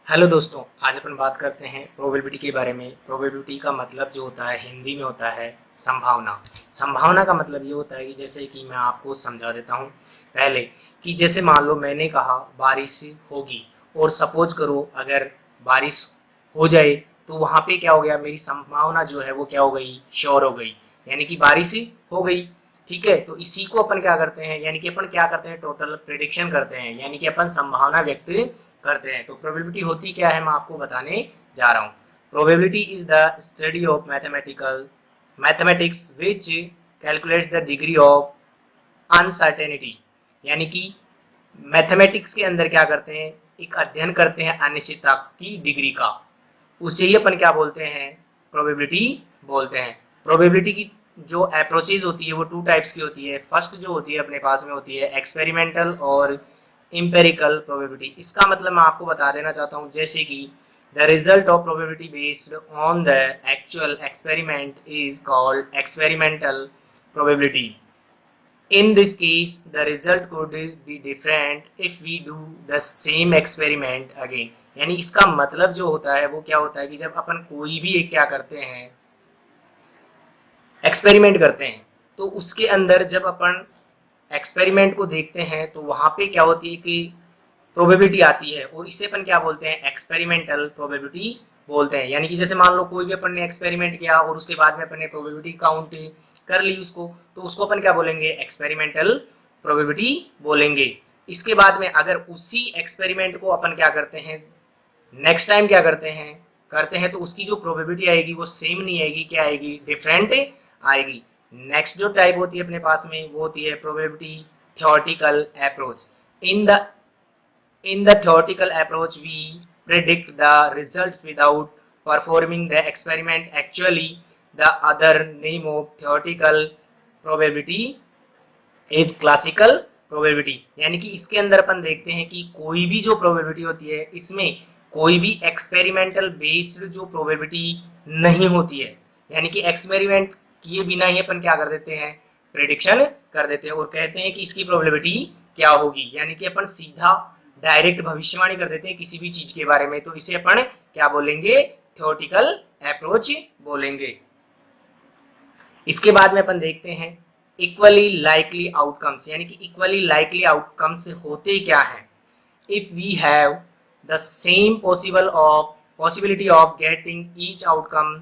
Hello दोस्तों, आज अपन बात करते हैं प्रोबेबिलिटी के बारे में। प्रोबेबिलिटी का मतलब जो होता है हिंदी में होता है संभावना। संभावना का मतलब ये होता है कि जैसे कि मैं आपको समझा देता हूँ पहले कि जैसे मान लो मैंने कहा बारिश होगी, और सपोज करो अगर बारिश हो जाए तो वहाँ पे क्या हो गया, मेरी संभावना जो है वो क्या हो गई, श्योर हो गई, यानी कि बारिश हो गई। ठीक है, तो इसी को अपन क्या करते हैं, यानी कि अपन क्या करते हैं, टोटल प्रिडिक्शन करते हैं, यानी कि अपन संभावना व्यक्त करते हैं। तो प्रोबेबिलिटी होती क्या है, मैं आपको बताने जा रहा हूँ। Probability is the study of mathematics which calculates the degree of uncertainty, यानी कि मैथमेटिक्स के अंदर क्या करते हैं, एक अध्ययन करते हैं अनिश्चितता की डिग्री का। उसे ही अपन क्या बोलते हैं, प्रोबेबिलिटी बोलते हैं। प्रोबेबिलिटी की जो अप्रोचेज होती है वो टू टाइप्स की होती है। फर्स्ट जो होती है अपने पास में होती है एक्सपेरिमेंटल और इम्पेरिकल प्रोबेबिलिटी। इसका मतलब मैं आपको बता देना चाहता हूँ, जैसे कि the result of probability based on the actual experiment is called experimental probability. In this case, the result could be different if we do the same experiment again। यानी इसका मतलब जो होता है वो क्या होता है कि जब अपन कोई भी एक क्या करते हैं, एक्सपेरिमेंट करते हैं, तो उसके अंदर जब अपन एक्सपेरिमेंट को देखते हैं तो वहां पे क्या होती है कि प्रोबेबिलिटी आती है, और इसे अपन क्या बोलते हैं, एक्सपेरिमेंटल प्रोबेबिलिटी बोलते हैं। यानी कि जैसे मान लो कोई भी अपन ने एक्सपेरिमेंट किया और उसके बाद में अपन ने प्रोबेबिलिटी काउंट कर ली उसको, तो उसको अपन क्या बोलेंगे, एक्सपेरिमेंटल प्रोबेबिलिटी बोलेंगे। इसके बाद में अगर उसी एक्सपेरिमेंट को अपन क्या करते हैं, नेक्स्ट टाइम क्या करते हैं तो उसकी जो प्रोबेबिलिटी आएगी वो सेम नहीं आएगी, क्या आएगी, डिफरेंट आएगी। नेक्स्ट जो टाइप होती है अपने पास में वो होती है probability theoretical approach. In the theoretical approach, we predict the results without performing the experiment. Actually, the other name of theoretical probability is classical probability। यानी कि इसके अंदर अपन देखते हैं कि कोई भी जो प्रोबेबिलिटी होती है इसमें कोई भी एक्सपेरिमेंटल बेस्ड जो प्रोबेबिलिटी नहीं होती है, यानी कि एक्सपेरिमेंट किए बिना ही अपन क्या कर देते हैं, प्रेडिक्शन कर देते हैं और कहते हैं कि इसकी प्रोबेबिलिटी क्या होगी। यानी कि अपन सीधा डायरेक्ट भविष्यवाणी कर देते हैं किसी भी चीज के बारे में, तो इसे अपन क्या बोलेंगे, थ्योरेटिकल अप्रोच बोलेंगे। इसके बाद में अपन देखते हैं इक्वली लाइकली आउटकम्स, यानी कि इक्वली लाइकली आउटकम्स होते क्या हैं। If we have the same possibility of getting each outcome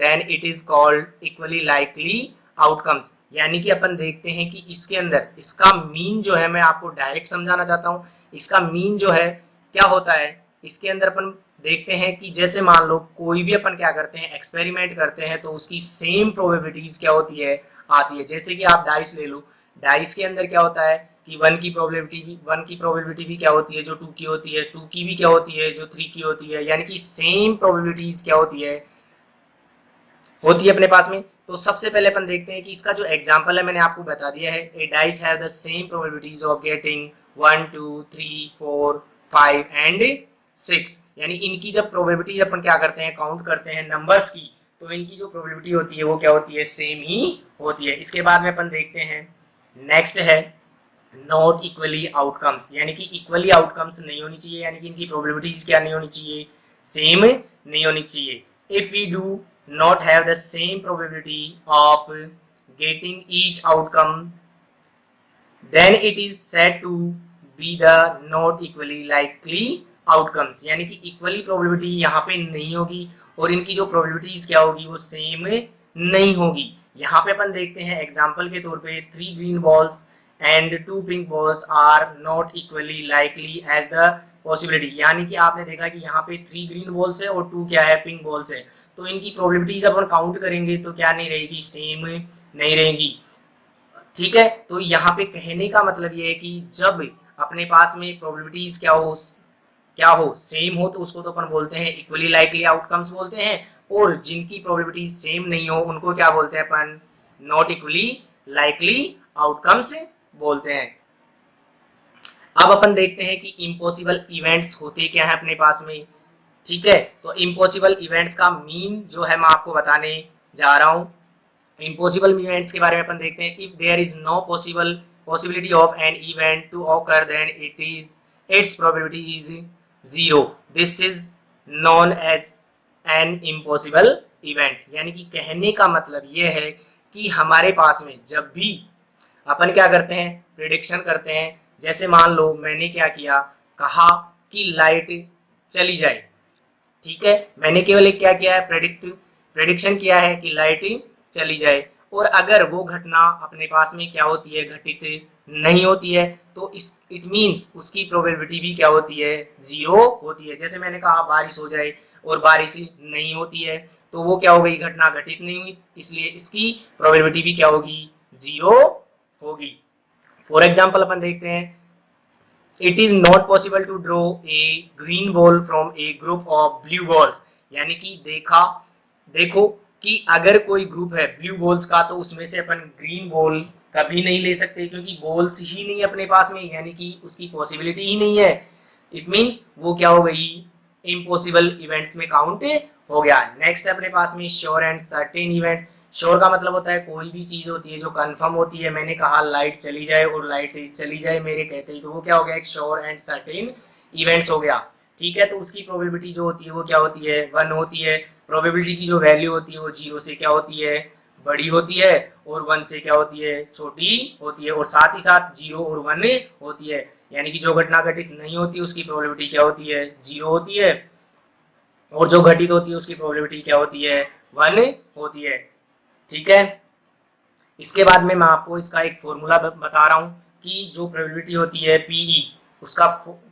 then it is called equally likely outcomes. यानी कि अपन देखते हैं कि इसके अंदर इसका मीन जो है, मैं आपको डायरेक्ट समझाना चाहता हूं, इसका मीन जो है क्या होता है, इसके अंदर अपन देखते हैं कि जैसे मान लो कोई भी अपन क्या करते हैं, एक्सपेरिमेंट करते हैं तो उसकी सेम प्रोबेबिलिटीज क्या होती है, आती है। जैसे कि आप डाइस ले लो, डाइस के अंदर क्या होता है कि वन की प्रोबेबिलिटी भी क्या होती है जो टू की होती है, टू की भी क्या होती है जो थ्री की होती है, यानी कि सेम प्रोबेबिलिटीज क्या होती है अपने पास में। तो सबसे पहले अपन देखते हैं कि इसका जो एग्जांपल है मैंने आपको बता दिया है, a dice have the same probabilities of getting 1 2 3 4 5 and 6। यानी इनकी जब प्रोबेबिलिटी अपन क्या करते हैं, काउंट करते हैं नंबर्स की, तो इनकी जो प्रोबेबिलिटी होती है वो क्या होती है, सेम ही होती है। इसके बाद में अपन देखते हैं नेक्स्ट है नॉट इक्वली आउटकम्स, यानी कि इक्वली आउटकम्स नहीं होनी चाहिए, यानी कि इनकी प्रोबेबिलिटीज क्या नहीं होनी चाहिए, सेम नहीं होनी चाहिए। If we do not have the same probability of getting each outcome then it is said to be the not equally likely outcomes। यानी कि इक्वली प्रोबेबिलिटी यहाँ पे नहीं होगी और इनकी जो प्रोबेबिलिटीज क्या होगी वो सेम नहीं होगी। यहाँ पे अपन देखते हैं एग्जांपल के तौर पे 3 green balls and 2 pink balls are not equally likely as the possibility. यानी कि आपने देखा कि यहाँ पे 3 ग्रीन बॉल्स है और 2 क्या है, पिंक बॉल्स है, तो इनकी प्रोबेबिलिटी जब अपन काउंट करेंगे तो क्या नहीं रहेगी, सेम नहीं रहेगी। ठीक है, तो यहाँ पे कहने का मतलब ये है कि जब अपने पास में प्रोबेबिलिटीज क्या हो सेम हो, तो उसको तो अपन बोलते हैं इक्वली लाइकली आउटकम्स बोलते हैं, और जिनकी प्रोबेबिलिटी सेम नहीं हो उनको क्या बोलते हैं अपन, नॉट इक्वली लाइकली आउटकम्स बोलते हैं। अब अपन देखते हैं कि इम्पॉसिबल इवेंट्स होते क्या है अपने पास में। ठीक है, तो इम्पॉसिबल इवेंट्स का मीन जो है मैं आपको बताने जा रहा हूं। इम्पॉसिबल इवेंट्स के बारे में अपन देखते हैं, if there is no possibility of an event to occur then its probability is zero, this is known as an impossible event. यानी कि कहने का मतलब ये है कि हमारे पास में जब भी अपन क्या करते हैं, प्रिडिक्शन करते हैं, जैसे मान लो मैंने क्या किया, कहा कि लाइट चली जाए, ठीक है, मैंने केवल एक क्या किया है, प्रेडिक्शन किया है कि लाइट चली जाए, और अगर वो घटना अपने पास में क्या होती है, घटित नहीं होती है, तो इस इट मींस उसकी प्रोबेबिलिटी भी क्या होती है, जीरो होती है। जैसे मैंने कहा बारिश हो जाए और बारिश नहीं होती है, तो वो क्या हो गई, घटना घटित नहीं हुई, इसलिए इसकी प्रोबेबिलिटी भी क्या होगी, जीरो होगी। फॉर एग्जाम्पल अपन देखते हैं, it is not possible to draw a green ball from a group of blue balls. यानी कि देखो कि अगर कोई ग्रुप है ब्लू बॉल्स का, तो उसमें से अपन ग्रीन बॉल कभी नहीं ले सकते, क्योंकि बॉल्स ही नहीं अपने पास में, यानी कि उसकी पॉसिबिलिटी ही नहीं है। इट मीन्स वो क्या हो गई, इम्पॉसिबल इवेंट्स में काउंट हो गया। नेक्स्ट अपने पास में sure and certain events. Sure का मतलब होता है कोई भी चीज होती है जो कंफर्म होती है, मैंने कहा लाइट चली जाए और लाइट चली जाए मेरे कहते ही, तो वो क्या हो गया, एक श्योर एंड सर्टेन इवेंट्स हो गया। ठीक है, तो उसकी प्रोबेबिलिटी जो होती है वो क्या होती है, 1 होती है। प्रोबेबिलिटी की जो वैल्यू होती है वो 0 से क्या होती है, बड़ी होती है, और 1 से क्या होती है, छोटी होती है, और साथ ही साथ 0 और 1 होती है। यानी कि जो घटना घटित नहीं होती उसकी प्रोबेबिलिटी क्या होती है, 0 होती है, और जो घटित होती है उसकी प्रोबेबिलिटी क्या होती है, 1 होती है। ठीक है, इसके बाद में मैं आपको इसका एक फॉर्मूला बता रहा हूँ कि जो प्रोबेबिलिटी होती है पीई, उसका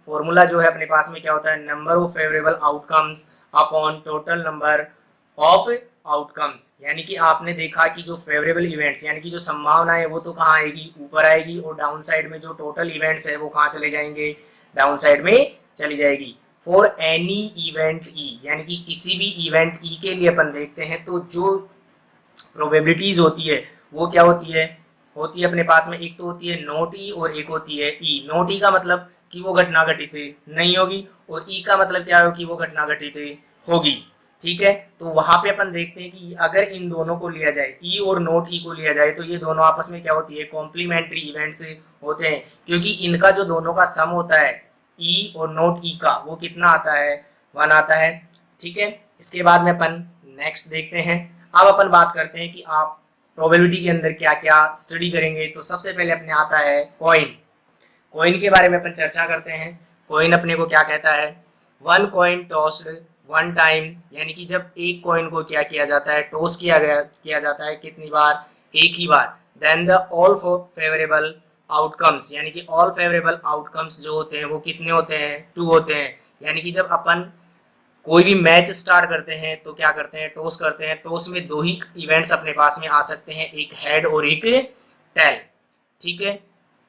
फॉर्मूला जो है अपने पास में क्या होता है, number of favourable outcomes upon total number of outcomes. यानी कि आपने देखा कि जो फेवरेबल इवेंट्स यानी कि जो संभावना है वो तो कहाँ आएगी, ऊपर आएगी, और डाउन साइड में जो टोटल इवेंट्स है वो कहाँ चले जाएंगे, डाउन साइड में चली जाएगी। फॉर एनी इवेंट ई, यानी कि किसी भी इवेंट ई के लिए अपन देखते हैं, तो जो प्रोबेबिलिटीज होती है वो क्या होती है अपने पास में, एक तो होती है नॉट ई और एक होती है ई। नॉट ई का मतलब कि वो घटना घटित नहीं होगी, और ई का मतलब क्या है कि वो घटना घटित होगी। ठीक है, तो वहां पे अपन देखते हैं कि अगर इन दोनों को लिया जाए, ई और नोट ई को लिया जाए, तो ये दोनों आपस में क्या होती है, कॉम्प्लीमेंट्री इवेंट्स होते हैं, क्योंकि इनका जो दोनों का सम होता है ई और नोट ई का, वो कितना आता है, 1 आता है। ठीक है, इसके बाद में अपन नेक्स्ट देखते हैं। अब अपन बात करते हैं कि आप प्रोबेबिलिटी के अंदर क्या क्या स्टडी करेंगे। तो सबसे पहले अपने आता है कॉइन। कॉइन के बारे में अपन चर्चा करते हैं। कॉइन अपने को क्या कहता है, 1 कॉइन टॉस्ड 1 टाइम, यानी कि जब एक कॉइन को क्या किया जाता है, टॉस किया जाता है, कितनी बार, एक ही बार। Then the all for favourable outcomes, यानी कि ऑल फेवरेबल आउटकम्स जो होते हैं वो कितने होते हैं, 2 होते हैं। यानी कि जब अपन कोई भी मैच स्टार्ट करते हैं तो क्या करते हैं, टॉस करते हैं। टॉस में 2 ही इवेंट्स अपने पास में आ सकते हैं, एक हेड और एक टेल। ठीक है,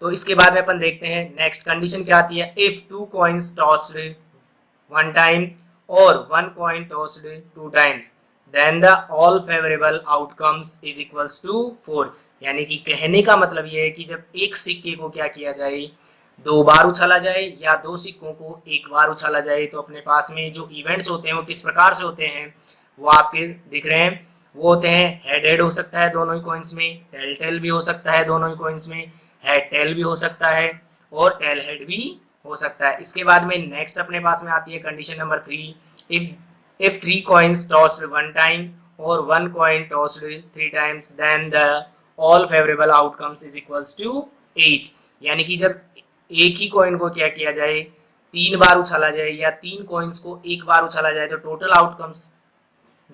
तो इसके बाद में अपन देखते हैं नेक्स्ट कंडीशन क्या आती है, इफ 2 कॉइन्स टॉस्ड 1 टाइम और 1 coin tossed 2 times, then the all favourable outcomes is equals to 4। यानी कि कहने का मतलब ये है कि जब एक सिक्के को क्या किया जाए, 2 बार उछाला जाए, या 2 सिक्कों को 1 बार उछाला जाए, तो अपने पास में जो इवेंट्स होते हैं वो किस प्रकार से होते हैं, वो आपके दिख रहे हैं। वो होते हैं हेड हेड हो सकता है दोनों ही कॉइन्स में, टेल टेल भी हो सकता है दोनों ही कॉइन्स में, हेड टेल भी हो सकता है, और टेल हेड भी हो सकता है। इसके बाद में नेक्स्ट अपने पास में आती है condition number 3, if 3 coins tossed 1 time और 1 coin tossed 3 times, then the all favourable outcomes is equals to 8। यानी कि जब एक ही कॉइन को क्या किया जाए, 3 बार उछाला जाए, या 3 कॉइन्स को 1 बार उछाला जाए, तो टोटल आउटकम्स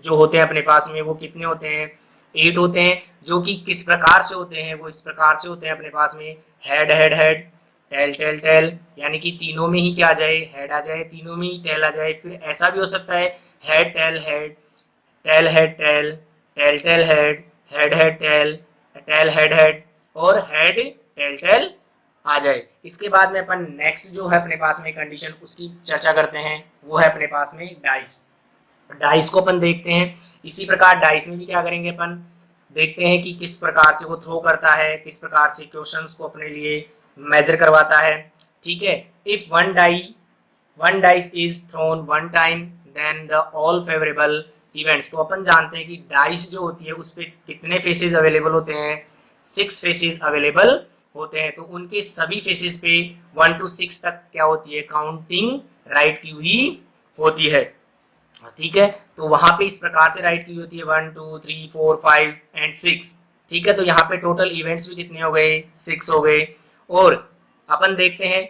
जो होते हैं अपने पास में वो कितने होते हैं, 8 होते हैं। जो कि किस प्रकार से होते हैं, वो इस प्रकार से होते हैं अपने पास में, head head head, tail tail tail, यानी कि तीनों में ही क्या आ जाए, हेड आ जाए, तीनों में ही टेल आ जाए। फिर ऐसा भी हो सकता है head tail head, tail head tail, tail tail head, head head tail, tail head head, और हेड टेल टेल आ जाए। इसके बाद में अपन नेक्स्ट जो है अपने पास में कंडीशन उसकी चर्चा करते हैं, वो है अपने पास में डाइस। डाइस को अपन देखते हैं, इसी प्रकार डाइस में भी क्या करेंगे, अपन देखते हैं कि किस प्रकार से वो थ्रो करता है, किस प्रकार से क्वेश्चंस को अपने लिए मेजर करवाता है। ठीक है, if one dice is thrown 1 time, then the all favourable events. तो अपन जानते हैं कि डाइस जो होती है उस पर कितने फेसेस अवेलेबल होते हैं, 6 फेसेस अवेलेबल होते हैं तो उनके सभी फेसेस पे 1 to 6 तक क्या होती है, काउंटिंग राइट की हुई होती है। ठीक है, तो वहां पे इस प्रकार से राइट की होती है 1 2 3 4 5 एंड 6। ठीक है, तो यहाँ पे टोटल इवेंट्स भी कितने हो गए, 6 हो गए। और अपन देखते हैं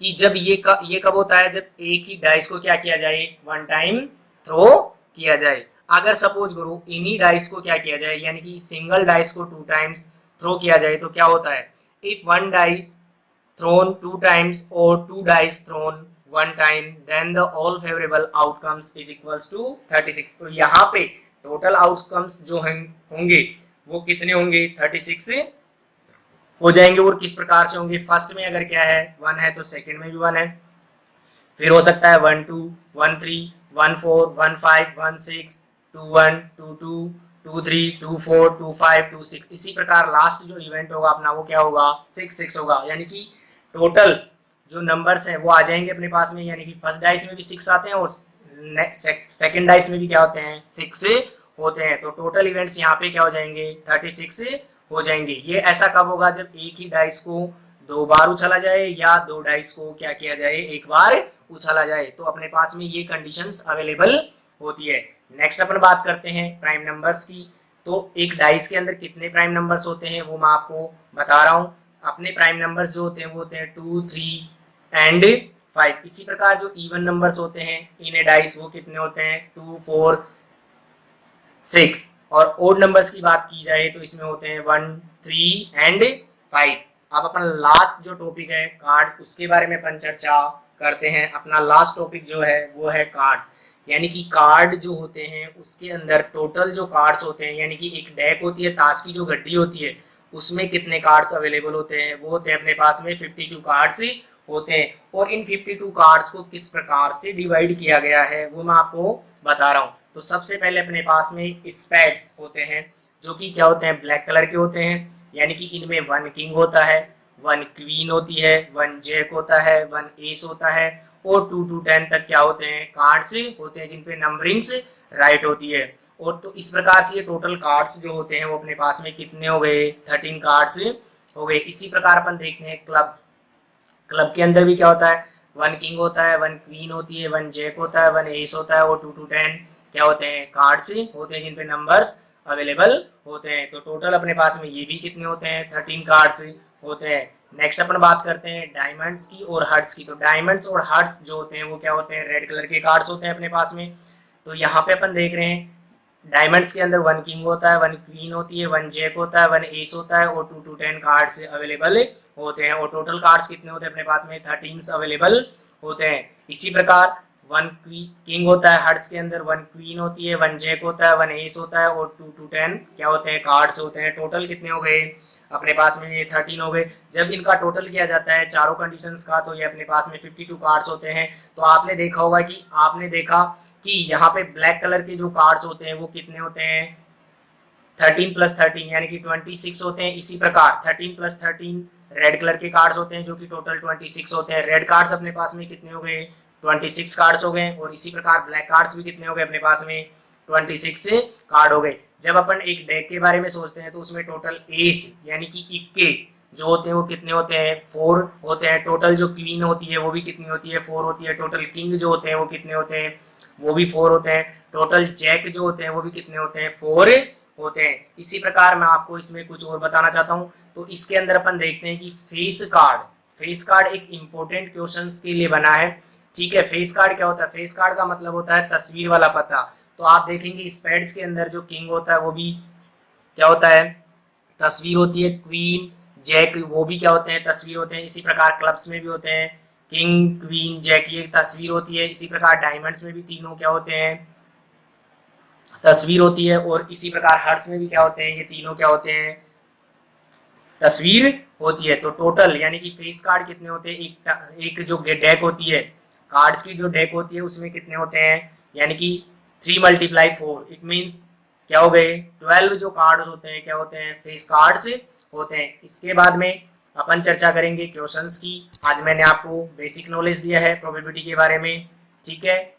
कि जब ये कब होता है, जब एक ही डाइस को क्या किया जाए, वन टाइम थ्रो किया जाए। अगर सपोज करो इन्हीं डाइस को क्या किया जाए, यानी कि सिंगल डाइस को 2 टाइम्स थ्रो किया जाए तो क्या होता है, if one dice thrown 2 times or 2 dice thrown 1 time then the all favorable outcomes is equals to 36। तो यहाँ पे टोटल आउटकम्स जो होंगे वो कितने होंगे, 36 हो जाएंगे। और किस प्रकार से होंगे, फर्स्ट में अगर क्या है 1 है तो सेकंड में भी 1 है, फिर हो सकता है 1 2 1 3 1 4 1 5 1 6 2 1 2 2 2 3 2 4 2 5 2 6। इसी प्रकार लास्ट जो इवेंट होगा अपना वो क्या होगा, 6 6 होगा। यानी कि टोटल जो नंबर्स हैं वो आ जाएंगे अपने पास में, यानी कि फर्स्ट डाइस में भी 6 आते हैं और सेकंड डाइस में भी क्या होते हैं, 6 होते हैं। तो टोटल इवेंट्स यहाँ पे क्या हो जाएंगे, 36 हो जाएंगे। ये ऐसा कब होगा, जब एक ही डाइस को 2 बार उछाला जाए या 2 डाइस को क्या किया जाए, 1 बार उछाला जाए। तो अपने पास में ये कंडीशंस अवेलेबल होती है। नेक्स्ट अपन बात करते हैं प्राइम नंबर्स की। तो एक डाइस के अंदर कितने प्राइम नंबर्स होते हैं वो मैं आपको बता रहा हूँ। अपने प्राइम नंबर्स जो होते हैं वो होते हैं 2 3 एंड 5। इसी प्रकार जो इवन नंबर्स होते हैं इन ए डाइस वो कितने होते हैं, 2 4 6। और ओड नंबर्स की बात की जाए तो इसमें होते हैं 1 3 एंड 5। अब अपन लास्ट जो टॉपिक है कार्ड्स, उसके बारे में अपन चर्चा करते हैं। अपना लास्ट टॉपिक जो है वो है कार्ड्स। यानी कि कार्ड जो होते हैं उसके अंदर टोटल जो कार्ड्स होते हैं, यानी कि एक डेक होती है, ताश की जो गड्डी होती है उसमें कितने कार्ड्स अवेलेबल होते हैं, वो होते हैं अपने पास में 52 कार्ड्स होते हैं। और इन 52 कार्ड्स को किस प्रकार से डिवाइड किया गया है वो मैं आपको बता रहा हूँ। तो सबसे पहले अपने पास में स्पेड्स होते हैं जो कि क्या होते हैं, ब्लैक कलर के होते हैं। यानी कि इनमें 1 किंग होता है, 1 क्वीन होती है, 1 जैक होता है, 1 एस होता है और 2 to 10 तक क्या होते हैं, कार्ड्स होते हैं जिनपे नंबरिंग्स राइट होती है। और तो इस प्रकार से ये टोटल कार्ड्स जो होते हैं वो अपने पास में कितने हो गए, 13 कार्ड्स हो गए। इसी प्रकार अपन देखते हैं क्लब। क्लब के अंदर भी क्या होता है, 1 किंग होता है, 1 क्वीन होती है, 1 जैक होता है, 1 एस होता है और 2 to 10 क्या होते हैं, कार्ड्स होते हैं जिनपे नंबर्स अवेलेबल होते हैं। तो टोटल अपने पास में ये भी कितने होते हैं, 13 कार्ड्स होते हैं। नेक्स्ट अपन बात करते हैं डायमंड्स की और हार्ट्स की। तो डायमंड्स और हार्ट्स जो होते हैं वो क्या होते हैं, रेड कलर के कार्ड्स होते हैं अपने पास में। तो यहाँ पे अपन देख रहे हैं डायमंड्स के अंदर 1 किंग होता है, 1 क्वीन होती है, 1 जैक होता है, 1 एस होता है और 2 to 10 कार्ड्स अवेलेबल होते हैं। और टोटल कार्ड्स कितने होते हैं अपने पास में, 13 अवेलेबल होते हैं। इसी प्रकार 1 किंग होता है हार्ट्स के अंदर, 1 क्वीन होती है, 1 जैक होता है, 1 एस होता है और 2 to 10 क्या होते हैं, कार्ड्स होते हैं। टोटल कितने हो गए अपने पास में, ये 13 हो गए। जब इनका टोटल किया जाता है चारों कंडीशंस का तो ये अपने पास में 52 कार्ड्स होते हैं। तो आपने देखा होगा कि आपने देखा कि यहाँ पे ब्लैक कलर के जो कार्ड्स होते हैं वो कितने होते हैं, 13 + 13 यानी कि 26 होते हैं। इसी प्रकार 13 + 13 रेड कलर के कार्ड्स होते हैं जो कि टोटल 26 होते हैं। रेड कार्ड्स अपने पास में कितने हो गए, 26 कार्ड्स हो गए। और इसी प्रकार ब्लैक कार्ड्स भी कितने हो गए अपने पास में, 26 कार्ड हो गए। जब अपन एक डेक के बारे में सोचते हैं तो उसमें टोटल एस यानी कि इक्के जो होते हैं वो कितने होते हैं, 4 होते हैं। टोटल जो क्वीन होती है वो भी कितनी होती है, 4 होती है। टोटल किंग जो होते हैं वो कितने होते हैं, वो भी 4 होते हैं। टोटल जैक जो होते हैं वो भी कितने होते हैं, 4 होते हैं। इसी प्रकार मैं आपको इसमें कुछ और बताना चाहता हूँ। तो इसके अंदर अपन देखते हैं कि फेस कार्ड एक इंपॉर्टेंट क्वेश्चन के लिए बना है। ठीक है, फेस कार्ड क्या होता है, फेस कार्ड का मतलब होता है तस्वीर वाला पता। तो आप देखेंगे स्पेड्स के अंदर जो किंग होता है वो भी क्या होता है, तस्वीर होती है। क्वीन जैक वो भी क्या होते हैं, तस्वीर होते हैं। इसी प्रकार क्लब्स में भी होते हैं किंग क्वीन जैक, ये तस्वीर होती है। इसी प्रकार डायमंड्स में भी तीनों क्या होते हैं, तस्वीर होती है। और इसी प्रकार हार्ट्स में भी क्या होते हैं, ये तीनों क्या होते हैं, तस्वीर होती है। तो टोटल यानी कि फेस कार्ड कितने होते हैं, एक जो डेक होती है, कार्ड्स की जो डेक होती है उसमें कितने होते हैं, यानी कि 3 × 4 इट मीन्स क्या हो गए, 12 जो कार्ड्स होते हैं क्या होते हैं, फेस कार्ड्स होते हैं। इसके बाद में अपन चर्चा करेंगे क्वेश्चंस की। आज मैंने आपको बेसिक नॉलेज दिया है प्रोबेबिलिटी के बारे में। ठीक है।